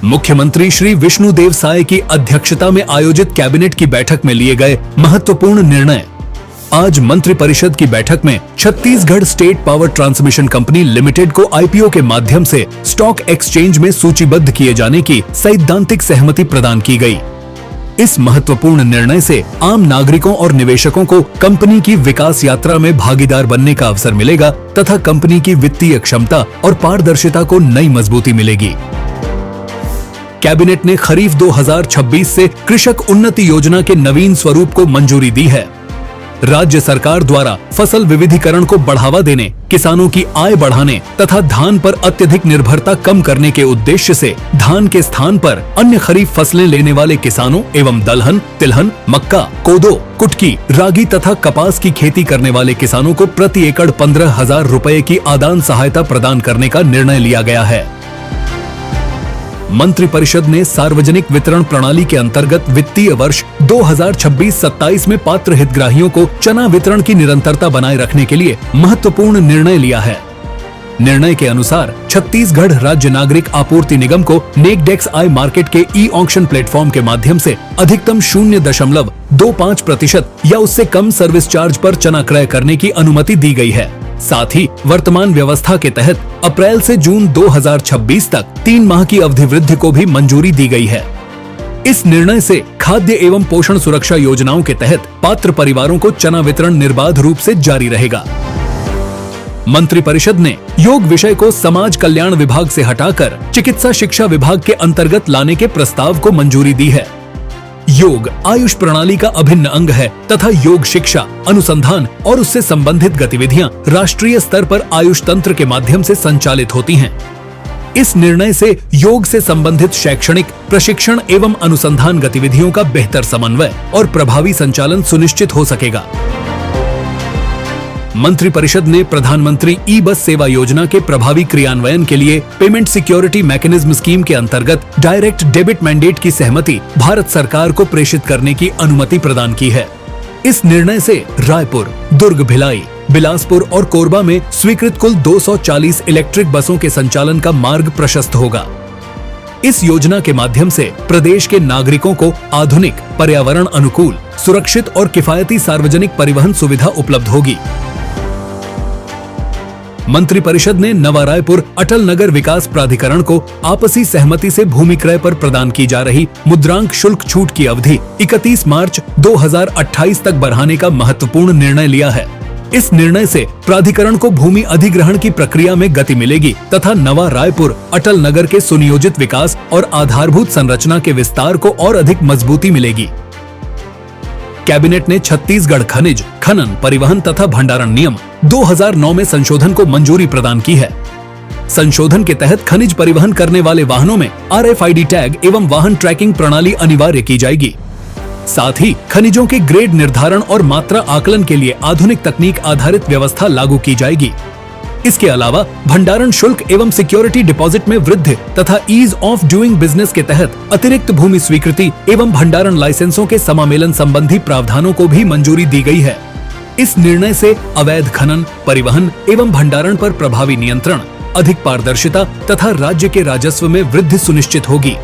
मुख्यमंत्री श्री विष्णुदेव साय की अध्यक्षता में आयोजित कैबिनेट की बैठक में लिए गए महत्वपूर्ण निर्णय। आज मंत्रिपरिषद की बैठक में Chhattisgarh state power transmission company limited को आईपीओ के माध्यम से स्टॉक एक्सचेंज में सूचीबद्ध किए जाने की सैद्धांतिक सहमति प्रदान की गई। इस महत्वपूर्ण निर्णय से आम नागरिकों और निवेशकों को कंपनी की विकास यात्रा में भागीदार बनने का अवसर मिलेगा तथा कंपनी की वित्तीय क्षमता और पारदर्शिता को नई मजबूती मिलेगी। कैबिनेट ने खरीफ 2026 से कृषक उन्नति योजना के नवीन स्वरूप को मंजूरी दी है। राज्य सरकार द्वारा फसल विविधीकरण को बढ़ावा देने, किसानों की आय बढ़ाने तथा धान पर अत्यधिक निर्भरता कम करने के उद्देश्य से धान के स्थान पर अन्य खरीफ फसलें लेने वाले किसानों एवं दलहन, तिलहन, मक्का, कोदो, कुटकी, रागी तथा कपास की खेती करने वाले किसानों को प्रति एकड़ 15,000 रुपए की आदान सहायता प्रदान करने का निर्णय लिया गया है। मंत्रिपरिषद ने सार्वजनिक वितरण प्रणाली के अंतर्गत वित्तीय वर्ष 2026-27 में पात्र हितग्राहियों को चना वितरण की निरंतरता बनाए रखने के लिए महत्वपूर्ण निर्णय लिया है। निर्णय के अनुसार छत्तीसगढ़ राज्य नागरिक आपूर्ति निगम को नेकडेक्स आई मार्केट के ई ऑक्शन प्लेटफॉर्म के माध्यम से अधिकतम 0.25% या उससे कम सर्विस चार्ज पर चना क्रय करने की अनुमति दी गई है। साथ ही वर्तमान व्यवस्था के तहत अप्रैल से जून 2026 तक 3 माह की अवधि वृद्धि को भी मंजूरी दी गई है। इस निर्णय से खाद्य एवं पोषण सुरक्षा योजनाओं के तहत पात्र परिवारों को चना वितरण निर्बाध रूप से जारी रहेगा। मंत्रिपरिषद ने योग विषय को समाज कल्याण विभाग से हटाकर चिकित्सा शिक्षा विभाग के अंतर्गत लाने के प्रस्ताव को मंजूरी दी है। योग आयुष प्रणाली का अभिन्न अंग है तथा योग शिक्षा, अनुसंधान और उससे संबंधित गतिविधियां राष्ट्रीय स्तर पर आयुष तंत्र के माध्यम से संचालित होती हैं। इस निर्णय से योग से संबंधित शैक्षणिक, प्रशिक्षण एवं अनुसंधान गतिविधियों का बेहतर समन्वय और प्रभावी संचालन सुनिश्चित हो सकेगा। मंत्रिपरिषद ने प्रधानमंत्री ई बस सेवा योजना के प्रभावी क्रियान्वयन के लिए पेमेंट सिक्योरिटी मैकेनिज्म स्कीम के अंतर्गत डायरेक्ट डेबिट मैंडेट की सहमति भारत सरकार को प्रेषित करने की अनुमति प्रदान की है। इस निर्णय से रायपुर, दुर्ग, भिलाई, बिलासपुर और कोरबा में स्वीकृत कुल 240 इलेक्ट्रिक बसों के संचालन का मार्ग प्रशस्त होगा। इस योजना के माध्यम से प्रदेश के नागरिकों को आधुनिक, पर्यावरण अनुकूल, सुरक्षित और किफायती सार्वजनिक परिवहन सुविधा उपलब्ध होगी। मंत्रिपरिषद ने नवा रायपुर अटल नगर विकास प्राधिकरण को आपसी सहमति से भूमि क्रय पर प्रदान की जा रही मुद्रांक शुल्क छूट की अवधि 31 मार्च 2028 तक बढ़ाने का महत्वपूर्ण निर्णय लिया है। इस निर्णय से प्राधिकरण को भूमि अधिग्रहण की प्रक्रिया में गति मिलेगी तथा नवा रायपुर अटल नगर के सुनियोजित विकास और आधारभूत संरचना के विस्तार को और अधिक मजबूती मिलेगी। कैबिनेट ने छत्तीसगढ़ खनिज, खनन, परिवहन तथा भंडारण नियम 2009 में संशोधन को मंजूरी प्रदान की है। संशोधन के तहत खनिज परिवहन करने वाले वाहनों में RFID टैग एवं वाहन ट्रैकिंग प्रणाली अनिवार्य की जाएगी। साथ ही खनिजों के ग्रेड निर्धारण और मात्रा आकलन के लिए आधुनिक तकनीक आधारित व्यवस्था लागू की जाएगी। इसके अलावा भंडारण शुल्क एवं सिक्योरिटी डिपॉजिट में वृद्धि तथा ईज ऑफ डूइंग बिजनेस के तहत अतिरिक्त भूमि स्वीकृति एवं भंडारण लाइसेंसों के समामेलन संबंधी प्रावधानों को भी मंजूरी दी गई है। इस निर्णय से अवैध खनन, परिवहन एवं भंडारण पर प्रभावी नियंत्रण, अधिक पारदर्शिता तथा राज्य के राजस्व में वृद्धि सुनिश्चित होगी।